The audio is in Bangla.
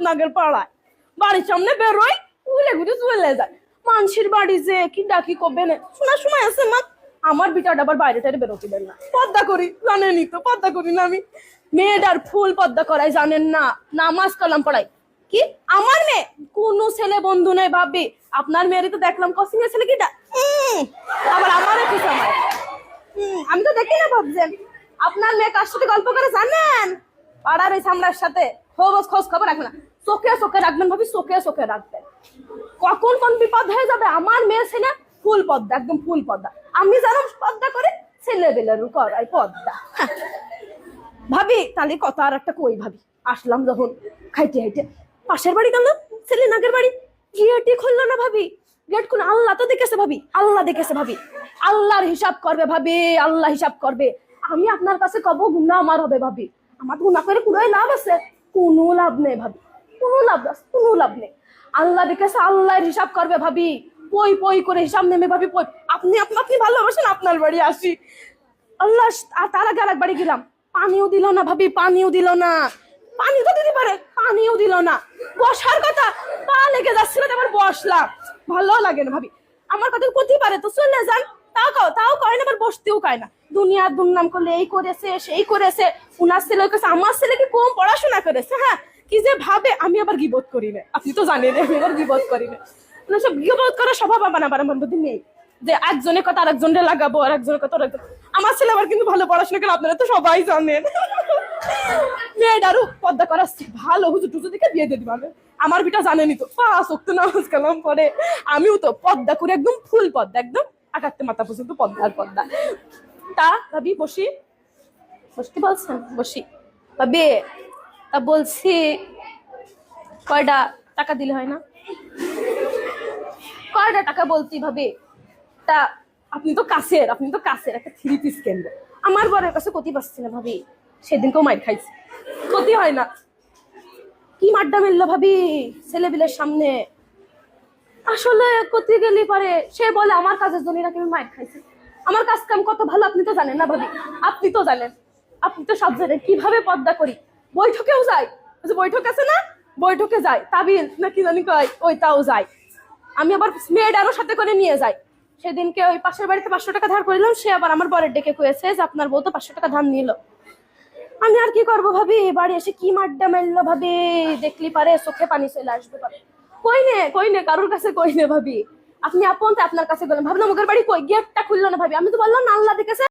আপনাদের পাড়ায় বাড়ির সামনে বেরোয় উলে ঘুরে চলে যায়। মানুষের বাড়ি যে কি ডাকি কবে না শোনার সময় আছে মা। আমার বিটাটা আবার বাইরে টাইরে বেরোতে দেন না। পর্দা করি জানেনই তো, পর্দা করি না আমি। মেয়েটার ফুল পর্দা করাই জানেন না, নামাজ কালাম পড়াই। কি আমার মেয়ে? কোন ছেলে বন্ধু নেই ভাবি। আপনার মেয়েরই তো দেখলাম কসিং এর ছেলে কিটা। আবার আমারও কি সময়। আমি তো দেখি না ভাবছেন। আপনার মেয়ে কার সাথে গল্প করে জানেন? পাড়ার ওই সামলার সাথে। খোঁজ খবর রাখবেন না, চোখে চোখে রাখবেন ভাবি, চোখে চোখে রাখবেন। কখন কোন বিপদ হয়ে যাবে। আমার মেয়ে ছেলে ফুল পদ্মা, একদম ফুল পদ্মা। আমি যেরকম পদ্মা করে ছেলেবেলেরও করাই পদ্মা। ভাবি তাহলে কথা আর একটা কই ভাবি। আসলাম যখন খাইতে খাইতে পাশের বাড়ি গেল, ছেলে নাগের বাড়ি, গেটই খুললো না ভাবি। গেট খুলে আল্লাহ তো দেখেছে ভাবি, আল্লাহ দেখেছে ভাবি। আল্লাহর হিসাব করবে ভাবি, আল্লাহ হিসাব করবে। আমি আপনার কাছে কব গুনাহ আমার হবে ভাবি। আমার গুনাহ করে কোনো লাভ আছে? কোনো লাভ নেই ভাবি, কোনো লাভ নেই। আল্লাহ দেখেছে, আল্লাহর হিসাব করবে ভাবি। পই পই করে হিসাব নেমে ভাবি পই। আপনি ভালোবাসেন, আপনার বাড়ি আসি। আল্লাহ। আর তার আগে আর এক বাড়ি গেলাম, পানিও দিল না ভাবি, পানিও দিল না। পানি তো দিতে পারে, পানিও দিল না। বসার কথা, পা লেগে যাচ্ছিল, আবার বসলাম। ভালো লাগে না ভাবি। আমার কথা করতেই পারে তো চলে যান, তাও কয় না, আবার বসতেও কয় না। দুনিয়ার দুর্নাম করলে এই করেছে সেই করেছে, উনার ছেলে করেছে, আমার ছেলে কি কম পড়াশোনা করেছে। হ্যাঁ কি যে ভাবে। আমি আবার গিবত করি না, আপনি তো জানেন আমি আবার গিবত করি না। সব গিবত করার স্বভাব আমার মধ্যে নেই, যে একজনের কথা আরেকজনের লাগাবো, আর একজনের কথা আরেকজন। আমার ছেলে আবার কিন্তু ভালো পড়াশোনা করে, আপনারা তো সবাই জানেন। মেয়েটারও পর্দা করাচ্ছি, ভালো হুজুর টুজুর দিকে বিয়ে দিয়ে দিবে। আমার বিটা জানেনি তো, 5 ওয়াক্ত নামাজ কালাম পড়ে। আমিও তো পর্দা করে একদম ফুল পর্দা, একদম আকাতে মাথা পর্যন্ত পর্দা। তা ভাবি বসতে বলছেন, বসি ভাবি। তা বলছি কয়টা টাকা দিলে হয় না? কয়টা টাকা বলছি ভাবি। তা আপনি তো কাছের একটা 3 পিস কিনবো। আমার বরের কাছে ক্ষতি পাচ্ছি না ভাবি। সেদিনকেও মাইর খাইছি, ক্ষতি হয় না। কি মাড্ডা মেললো ভাবি ছেলেবিলের সামনে। আসলে ক্ষতি গেলি পারে সে বলে আমার কাজের জন্য নাকি আমি মাইর খাইছি। আমার কাজ কাম কত ভালো আপনি তো জানেন না ভাবি। আপনি তো জানেন, আপনি তো সব জানেন কিভাবে পর্দা করি। বৈঠকেও যাই, বৈঠক আছে না, বৈঠকে যাই। তাবিল নাকি জানি কয়, ওইটাও যাই। আমি আবার মেয়েটারও সাথে করে নিয়ে যাই। সেদিনকে ওই পাশের বাড়িতে 500 টাকা ধার করিলাম, সে আবার আমার বরের ডেকে কয়েছে যে আপনার বউ তো 500 টাকা ধার নিল। আমি আর কি করবো ভাবি, বাড়ি এসে কি মাড্ডা মেললো ভাবি, দেখলি পারে চোখে পানি চলে আসবে পারে। কই নে কারোর কাছে কই নে ভাবি। আপনি আপন আপনার কাছে গেলেন, ভাবলাম ওদের বাড়ি কই, গেটটা খুললো না ভাবি। আমি তো বললাম না আল্লাহ দেখেছে।